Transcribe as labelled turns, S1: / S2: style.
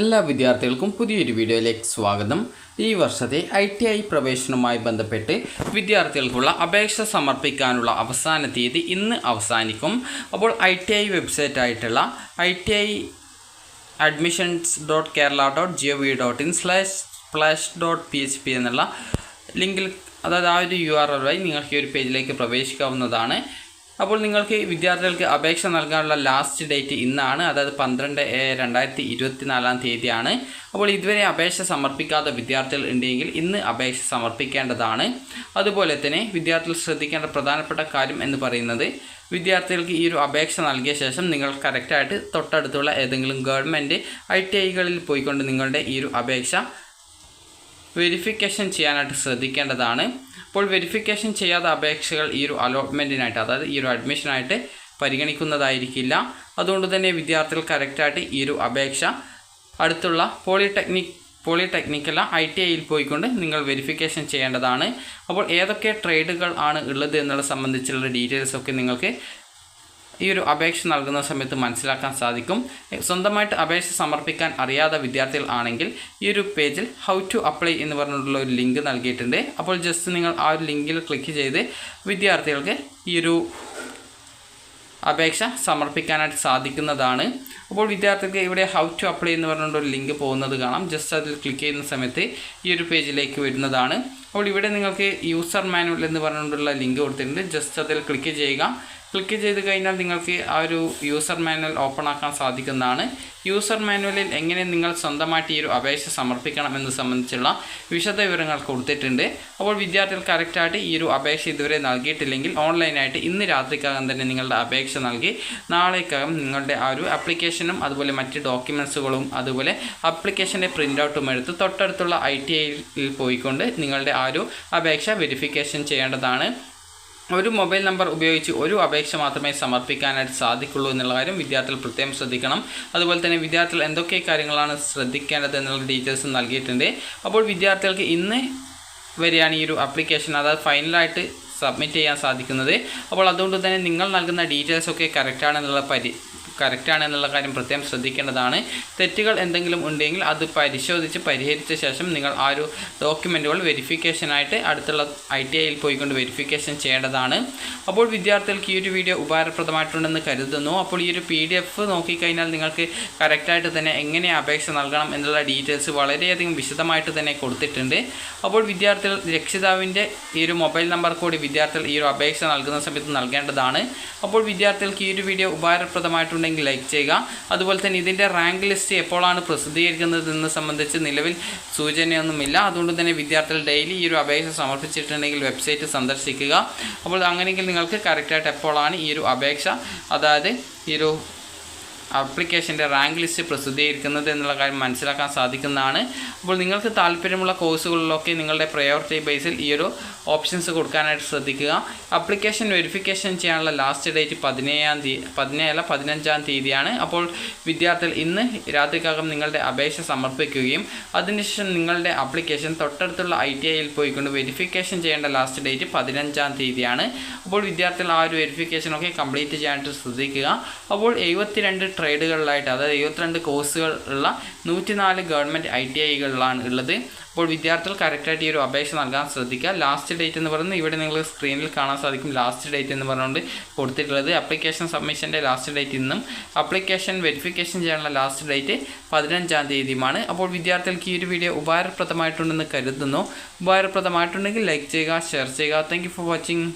S1: എല്ലാ വിദ്യാർത്ഥികൾക്കും പുതിയൊരു വീഡിയോയിലേക്ക് സ്വാഗതം. ഈ വർഷത്തെ ITI പ്രവേശനവുമായി ബന്ധപ്പെട്ട് വിദ്യാർത്ഥികൾക്കുള്ള അപേക്ഷ സമർപ്പിക്കാനുള്ള അവസാന തീയതി ഇന്ന് അവസാനിക്കും. അപ്പോൾ ITI വെബ്സൈറ്റ് ആയിട്ടുള്ള itiadmissions.kerala.gov.in/splash.php എന്നുള്ള ലിങ്കിൽ, അതായത് ആ ഒരു URL വഴി നിങ്ങൾക്ക് ഈ ഒരു പേജിലേക്ക് പ്രവേശിക്കാവുന്നതാണ്. അപ്പോൾ നിങ്ങൾക്ക് വിദ്യാർത്ഥികൾക്ക് അപേക്ഷ നൽകാനുള്ള ലാസ്റ്റ് ഡേറ്റ് ഇന്നാണ്, അതായത് 12/2024 തീയതിയാണ്. അപ്പോൾ ഇതുവരെ അപേക്ഷ സമർപ്പിക്കാത്ത വിദ്യാർത്ഥികൾ ഉണ്ടെങ്കിൽ ഇന്ന് അപേക്ഷ സമർപ്പിക്കേണ്ടതാണ്. അതുപോലെ തന്നെ വിദ്യാർത്ഥികൾ ശ്രദ്ധിക്കേണ്ട പ്രധാനപ്പെട്ട കാര്യം എന്ന് പറയുന്നത്, വിദ്യാർത്ഥികൾക്ക് ഈ ഒരു അപേക്ഷ നൽകിയ ശേഷം നിങ്ങൾ കറക്റ്റായിട്ട് തൊട്ടടുത്തുള്ള ഏതെങ്കിലും ഗവൺമെൻറ് ITIകളിൽ പോയിക്കൊണ്ട് നിങ്ങളുടെ ഈ ഒരു അപേക്ഷ വെരിഫിക്കേഷൻ ചെയ്യാനായിട്ട് ശ്രദ്ധിക്കേണ്ടതാണ്. അപ്പോൾ വെരിഫിക്കേഷൻ ചെയ്യാത്ത അപേക്ഷകൾ ഈ ഒരു അലോട്ട്മെൻറ്റിനായിട്ട്, അതായത് ഈ ഒരു അഡ്മിഷനായിട്ട് പരിഗണിക്കുന്നതായിരിക്കില്ല. അതുകൊണ്ട് തന്നെ വിദ്യാർത്ഥികൾ കറക്റ്റായിട്ട് ഈ ഒരു അപേക്ഷ അടുത്തുള്ള പോളിടെക്നിക്കല്ല ITIയിൽ പോയിക്കൊണ്ട് നിങ്ങൾ വെരിഫിക്കേഷൻ ചെയ്യേണ്ടതാണ്. അപ്പോൾ ഏതൊക്കെ ട്രേഡുകൾ ആണ് ഉള്ളത് എന്നുള്ളത് സംബന്ധിച്ചുള്ള ഡീറ്റെയിൽസൊക്കെ നിങ്ങൾക്ക് ഈ ഒരു അപേക്ഷ നൽകുന്ന സമയത്ത് മനസ്സിലാക്കാൻ സാധിക്കും. സ്വന്തമായിട്ട് അപേക്ഷ സമർപ്പിക്കാൻ അറിയാത്ത വിദ്യാർത്ഥികൾ ആണെങ്കിൽ ഈ ഒരു പേജിൽ ഹൗ ടു അപ്ലൈ എന്ന് പറഞ്ഞിട്ടുള്ള ഒരു ലിങ്ക് നൽകിയിട്ടുണ്ട്. അപ്പോൾ ജസ്റ്റ് നിങ്ങൾ ആ ഒരു ലിങ്കിൽ ക്ലിക്ക് ചെയ്ത് വിദ്യാർത്ഥികൾക്ക് ഈ ഒരു അപേക്ഷ സമർപ്പിക്കാനായിട്ട് സാധിക്കുന്നതാണ്. അപ്പോൾ വിദ്യാർത്ഥികൾക്ക് ഇവിടെ ഹൗ ടു അപ്ലൈ എന്ന് പറഞ്ഞിട്ടൊരു ലിങ്ക് പോകുന്നത് കാണാം. ജസ്റ്റ് അതിൽ ക്ലിക്ക് ചെയ്യുന്ന സമയത്ത് ഈ ഒരു പേജിലേക്ക് വരുന്നതാണ്. അപ്പോൾ ഇവിടെ നിങ്ങൾക്ക് യൂസർ മാനുവൽ എന്ന് പറഞ്ഞിട്ടുള്ള ലിങ്ക് കൊടുത്തിട്ടുണ്ട്. ജസ്റ്റ് അതിൽ ക്ലിക്ക് ചെയ്യുക. ക്ലിക്ക് ചെയ്ത് കഴിഞ്ഞാൽ നിങ്ങൾക്ക് ആ ഒരു യൂസർ മാനുവൽ ഓപ്പൺ ആക്കാൻ സാധിക്കുന്നതാണ്. യൂസർ മാനുവലിൽ എങ്ങനെ നിങ്ങൾ സ്വന്തമായിട്ട് ഈ ഒരു അപേക്ഷ സമർപ്പിക്കണം എന്ന് സംബന്ധിച്ചുള്ള വിശദ വിവരങ്ങൾ കൊടുത്തിട്ടുണ്ട്. അപ്പോൾ വിദ്യാർത്ഥികൾ കറക്റ്റായിട്ട് ഈ ഒരു അപേക്ഷ ഇതുവരെ നൽകിയിട്ടില്ലെങ്കിൽ ഓൺലൈനായിട്ട് ഇന്ന് രാത്രിക്കകം തന്നെ നിങ്ങളുടെ അപേക്ഷ നൽകി നാളേക്കകം നിങ്ങളുടെ ആ ഒരു ആപ്ലിക്കേഷനും അതുപോലെ മറ്റ് ഡോക്യുമെൻറ്റ്സുകളും അതുപോലെ ആപ്ലിക്കേഷൻ്റെ പ്രിൻ്റ് ഔട്ടും എടുത്ത് തൊട്ടടുത്തുള്ള ITIയിൽ പോയിക്കൊണ്ട് നിങ്ങളുടെ ആ ഒരു അപേക്ഷ വെരിഫിക്കേഷൻ ചെയ്യേണ്ടതാണ്. ഒരു മൊബൈൽ നമ്പർ ഉപയോഗിച്ച് ഒരു അപേക്ഷ മാത്രമേ സമർപ്പിക്കാനായിട്ട് സാധിക്കുള്ളൂ എന്നുള്ള കാര്യം വിദ്യാർത്ഥികൾ പ്രത്യേകം ശ്രദ്ധിക്കണം. അതുപോലെ തന്നെ വിദ്യാർത്ഥികൾ എന്തൊക്കെ കാര്യങ്ങളാണ് ശ്രദ്ധിക്കേണ്ടത് എന്നുള്ള ഡീറ്റെയിൽസും നൽകിയിട്ടുണ്ട്. അപ്പോൾ വിദ്യാർത്ഥികൾക്ക് ഇന്ന് വരെയാണ് ഈ ഒരു ആപ്ലിക്കേഷൻ, അതായത് ഫൈനലായിട്ട് സബ്മിറ്റ് ചെയ്യാൻ സാധിക്കുന്നത്. അപ്പോൾ അതുകൊണ്ട് തന്നെ നിങ്ങൾ നൽകുന്ന ഡീറ്റെയിൽസൊക്കെ കറക്റ്റാണെന്നുള്ള കാര്യം പ്രത്യേകം ശ്രദ്ധിക്കേണ്ടതാണ്. തെറ്റുകൾ എന്തെങ്കിലും ഉണ്ടെങ്കിൽ അത് പരിഹരിച്ച ശേഷം നിങ്ങൾ ആ ഒരു ഡോക്യുമെൻറ്റുകൾ വെരിഫിക്കേഷനായിട്ട് അടുത്തുള്ള ITIയിൽ പോയിക്കൊണ്ട് വെരിഫിക്കേഷൻ ചെയ്യേണ്ടതാണ്. അപ്പോൾ വിദ്യാർത്ഥികൾക്ക് ഈ ഒരു വീഡിയോ ഉപകാരപ്രദമായിട്ടുണ്ടെന്ന് കരുതുന്നു. അപ്പോൾ ഈ ഒരു PDF നോക്കിക്കഴിഞ്ഞാൽ നിങ്ങൾക്ക് കറക്റ്റായിട്ട് തന്നെ എങ്ങനെ അപേക്ഷ നൽകണം എന്നുള്ള ഡീറ്റെയിൽസ് വളരെയധികം വിശദമായിട്ട് തന്നെ കൊടുത്തിട്ടുണ്ട്. അപ്പോൾ വിദ്യാർത്ഥികൾ രക്ഷിതാവിൻ്റെ ഈ ഒരു മൊബൈൽ നമ്പർ കൂടി വിദ്യാർത്ഥികൾ ഈ ഒരു അപേക്ഷ നൽകുന്ന സമയത്ത് നൽകേണ്ടതാണ്. അപ്പോൾ വിദ്യാർത്ഥികൾക്ക് ഈ ഒരു വീഡിയോ ഉപകാരപ്രദമായിട്ടുണ്ടെങ്കിൽ ലൈക്ക് ചെയ്യുക. അതുപോലെ തന്നെ ഇതിൻ്റെ റാങ്ക് ലിസ്റ്റ് എപ്പോഴാണ് പ്രസിദ്ധീകരിക്കുന്നത് എന്ന് സംബന്ധിച്ച് നിലവിൽ സൂചനയൊന്നുമില്ല. അതുകൊണ്ട് തന്നെ വിദ്യാർത്ഥികൾ ഡെയിലി ഈ ഒരു അപേക്ഷ സമർപ്പിച്ചിട്ടുണ്ടെങ്കിൽ വെബ്സൈറ്റ് സന്ദർശിക്കുക. അപ്പോൾ അങ്ങനെയെങ്കിൽ നിങ്ങൾക്ക് കറക്റ്റായിട്ട് എപ്പോഴാണ് ഈ ഒരു അപേക്ഷ, അതായത് ഈ ഒരു ആപ്ലിക്കേഷൻ്റെ റാങ്ക് ലിസ്റ്റ് പ്രസിദ്ധീകരിക്കുന്നത് എന്നുള്ള കാര്യം മനസ്സിലാക്കാൻ സാധിക്കുന്നതാണ്. അപ്പോൾ നിങ്ങൾക്ക് താല്പര്യമുള്ള കോഴ്സുകളിലൊക്കെ നിങ്ങളുടെ പ്രയോറിറ്റി ബേസിൽ ഈ ഒരു ഓപ്ഷൻസ് കൊടുക്കാനായിട്ട് ശ്രദ്ധിക്കുക. ആപ്ലിക്കേഷൻ വെരിഫിക്കേഷൻ ചെയ്യാനുള്ള ലാസ്റ്റ് ഡേറ്റ് 15 തീയതിയാണ്. അപ്പോൾ വിദ്യാർത്ഥികൾ ഇന്ന് രാത്രിക്കകം നിങ്ങളുടെ അപേക്ഷ സമർപ്പിക്കുകയും അതിനുശേഷം നിങ്ങളുടെ ആപ്ലിക്കേഷൻ തൊട്ടടുത്തുള്ള ITIയിൽ പോയിക്കൊണ്ട് വെരിഫിക്കേഷൻ ചെയ്യേണ്ട ലാസ്റ്റ് ഡേറ്റ് 15 തീയതിയാണ്. അപ്പോൾ വിദ്യാർത്ഥികൾ ആ ഒരു വെരിഫിക്കേഷനൊക്കെ കംപ്ലീറ്റ് ചെയ്യാനായിട്ട് ശ്രദ്ധിക്കുക. അപ്പോൾ 72 ട്രേഡുകളിലായിട്ട്, അതായത് 72 കോഴ്സുകൾ ഉള്ള 104 ഗവൺമെൻറ് ITIകളിലാണ് ഉള്ളത്. അപ്പോൾ വിദ്യാർത്ഥികൾ കറക്റ്റായിട്ട് ഈ ഒരു അപേക്ഷ നൽകാൻ ശ്രദ്ധിക്കുക. ലാസ്റ്റ് ഡേറ്റ് എന്ന് പറയുന്നത് ഇവിടെ നിങ്ങൾ സ്ക്രീനിൽ കാണാൻ സാധിക്കും. ലാസ്റ്റ് ഡേറ്റ് എന്ന് പറഞ്ഞുകൊണ്ട് കൊടുത്തിട്ടുള്ളത് ആപ്ലിക്കേഷൻ സബ്മിഷൻ്റെ ലാസ്റ്റ് ഡേറ്റ് ഇന്നും ആപ്ലിക്കേഷൻ വെരിഫിക്കേഷൻ ചെയ്യാനുള്ള ലാസ്റ്റ് ഡേറ്റ് 15 തീയതിയുമാണ്. അപ്പോൾ വിദ്യാർത്ഥികൾക്ക് ഈ ഒരു വീഡിയോ ഉപകാരപ്രദമായിട്ടുണ്ടെന്ന് കരുതുന്നു. ഉപകാരപ്രദമായിട്ടുണ്ടെങ്കിൽ ലൈക്ക് ചെയ്യുക, ഷെയർ ചെയ്യുക. Thank you for watching.